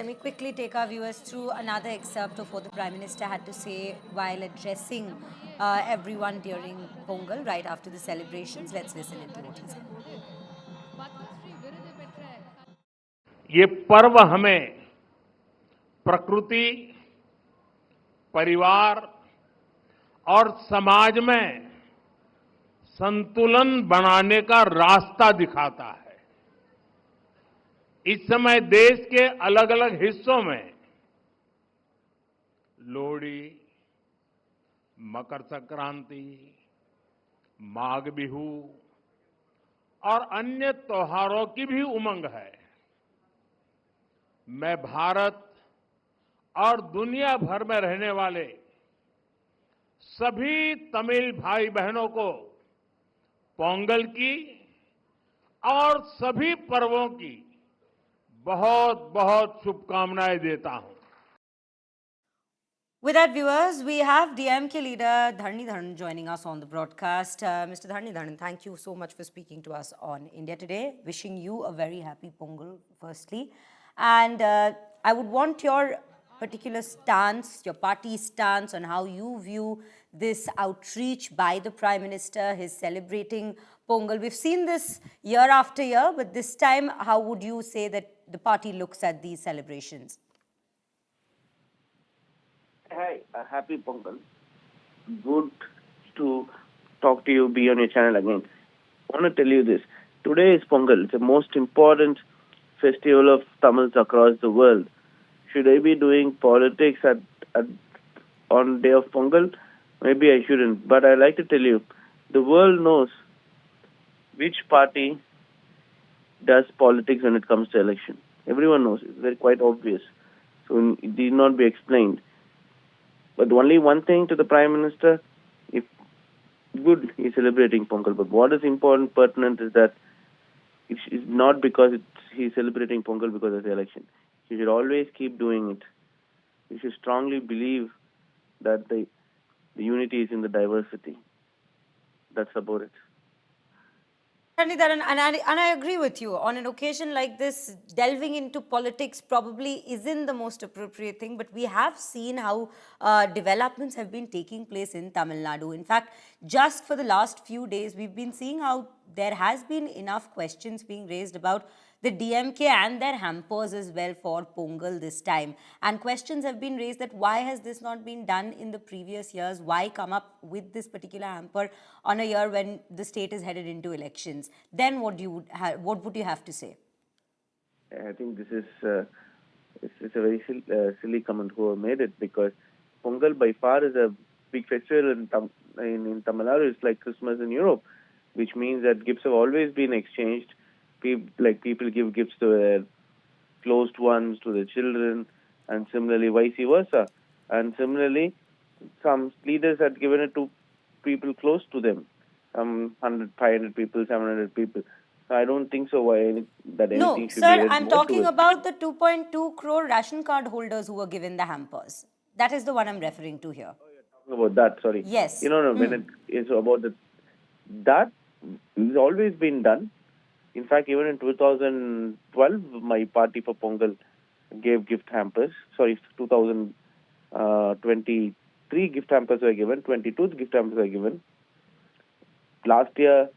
let me quickly take our viewers through another excerpt of what the Prime Minister had to say while addressing everyone during Pongal, right after the celebrations. Let's listen into what he said. ये पर्व हमें प्रकृति, परिवार और समाज में संतुलन बनाने का रास्ता दिखाता है। इस समय देश के अलग अलग हिस्सों में लोहड़ी, मकर संक्रांति, माघ बिहू और अन्य त्योहारों की भी उमंग है। मैं भारत और दुनिया भर में रहने वाले सभी तमिल भाई बहनों को पोंगल की और सभी पर्वों की बहुत बहुत शुभकामनाएं देता हूं। With that, viewers, we have DMK leader Dharani Dharan joining us on the broadcast. Mr. Dharani Dharan, thank you so much for speaking to us on India Today. Wishing you a very happy Pongal, firstly. And I would want your particular stance, your party stance on how you view this outreach by the Prime Minister, his celebrating Pongal. We've seen this year after year, but this time, how would you say that the party looks at these celebrations? Hi, happy Pongal. Good to talk to you, be on your channel again. I want to tell you this. Today is Pongal. It's the most important festival of Tamils across the world. Should I be doing politics on day of Pongal? Maybe I shouldn't. But I like to tell you, the world knows which party does politics when it comes to election. Everyone knows. It's very quite obvious. So it need not be explained. But only one thing to the Prime Minister, if good, he's celebrating Pongal. But what is important, pertinent is that it's not because he's celebrating Pongal because of the election. He should always keep doing it. He should strongly believe that the unity is in the diversity. That's about it. And I agree with you. On an occasion like this, delving into politics probably isn't the most appropriate thing, but we have seen how developments have been taking place in Tamil Nadu. In fact, just for the last few days, we've been seeing how there has been enough questions being raised about the DMK and their hampers as well for Pongal this time. And questions have been raised that why has this not been done in the previous years? Why come up with this particular hamper on a year when the state is headed into elections? Then what would you have to say? I think this is it's a very silly comment who made it, because Pongal by far is a big festival in Tamil Nadu. It's like Christmas in Europe, which means that gifts have always been exchanged. People give gifts to their closed ones, to their children, and similarly vice versa. And similarly, some leaders had given it to people close to them, 100, 500 people, 700 people. So I don't think so. That anything should be added. No, sir, I'm talking about the 2.2 crore ration card holders who were given the hampers. That is the one I'm referring to here. Oh, you're talking about that, sorry. Yes. When it is about that has always been done. In fact, even in 2012, my party for Pongal gave gift hampers. Sorry, 2023 gift hampers were given. 22 gift hampers were given. Last year,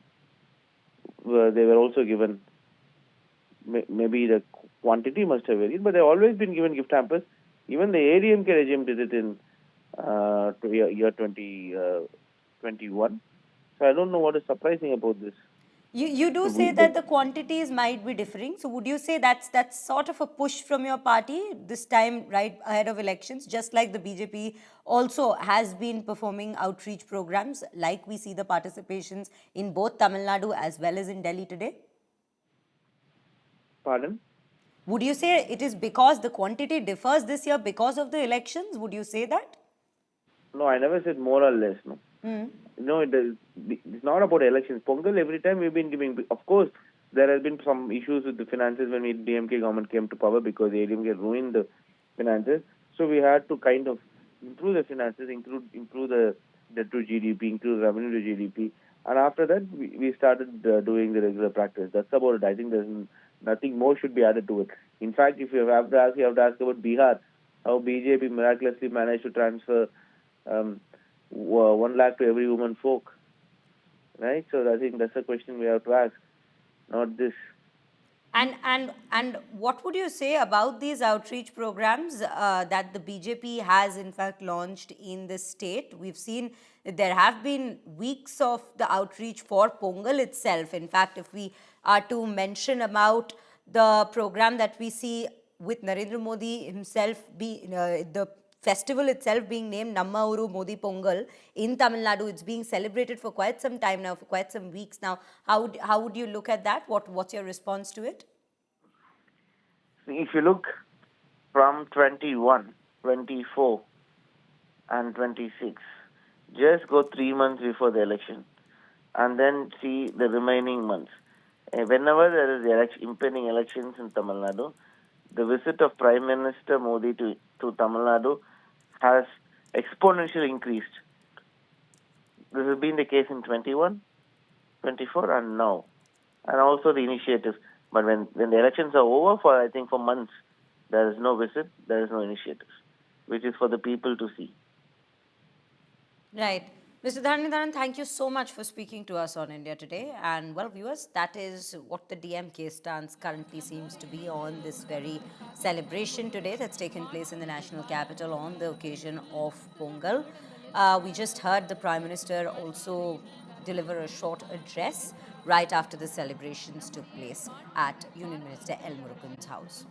they were also given. Maybe the quantity must have varied, but they've always been given gift hampers. Even the DMK regime did it in year 2021. So I don't know what is surprising about this. You do say that the quantities might be differing. So would you say that's sort of a push from your party this time right ahead of elections, just like the BJP also has been performing outreach programs, like we see the participations in both Tamil Nadu as well as in Delhi today? Pardon? Would you say it is because the quantity differs this year because of the elections? Would you say that? No, I never said more or less, no. No, it's not about elections. Pongal, every time we've been giving, of course, there has been some issues with the finances when the DMK government came to power, because the DMK ruined the finances. So we had to kind of improve the finances, improve the debt to GDP, improve revenue to GDP. And after that, we started doing the regular practice. That's about it. I think there's nothing more should be added to it. In fact, if you have to ask about Bihar, how BJP miraculously managed to transfer 1 lakh to every woman folk, right? So I think that's a question we have to ask, not this. And what would you say about these outreach programs that the BJP has in fact launched in the state? We've seen there have been weeks of the outreach for Pongal itself. In fact, if we are to mention about the program that we see with Narendra Modi himself, the festival itself being named Namma Ooru Modi Pongal in Tamil Nadu. It's being celebrated for quite some time now, for quite some weeks now. How would you look at that? What's your response to it? If you look from 21, 24, and 26, just go 3 months before the election and then see the remaining months. Whenever there is impending elections in Tamil Nadu, the visit of Prime Minister Modi to Tamil Nadu has exponentially increased. This has been the case in 21, 24, and now, and also the initiatives. But when the elections are over, I think for months, there is no visit, there is no initiatives, which is for the people to see. Right. Mr. Dharani Dharan, thank you so much for speaking to us on India Today. And well, viewers, that is what the DMK stance currently seems to be on this very celebration today that's taken place in the national capital on the occasion of Pongal. We just heard the Prime Minister also deliver a short address right after the celebrations took place at Union Minister El Murugan's house.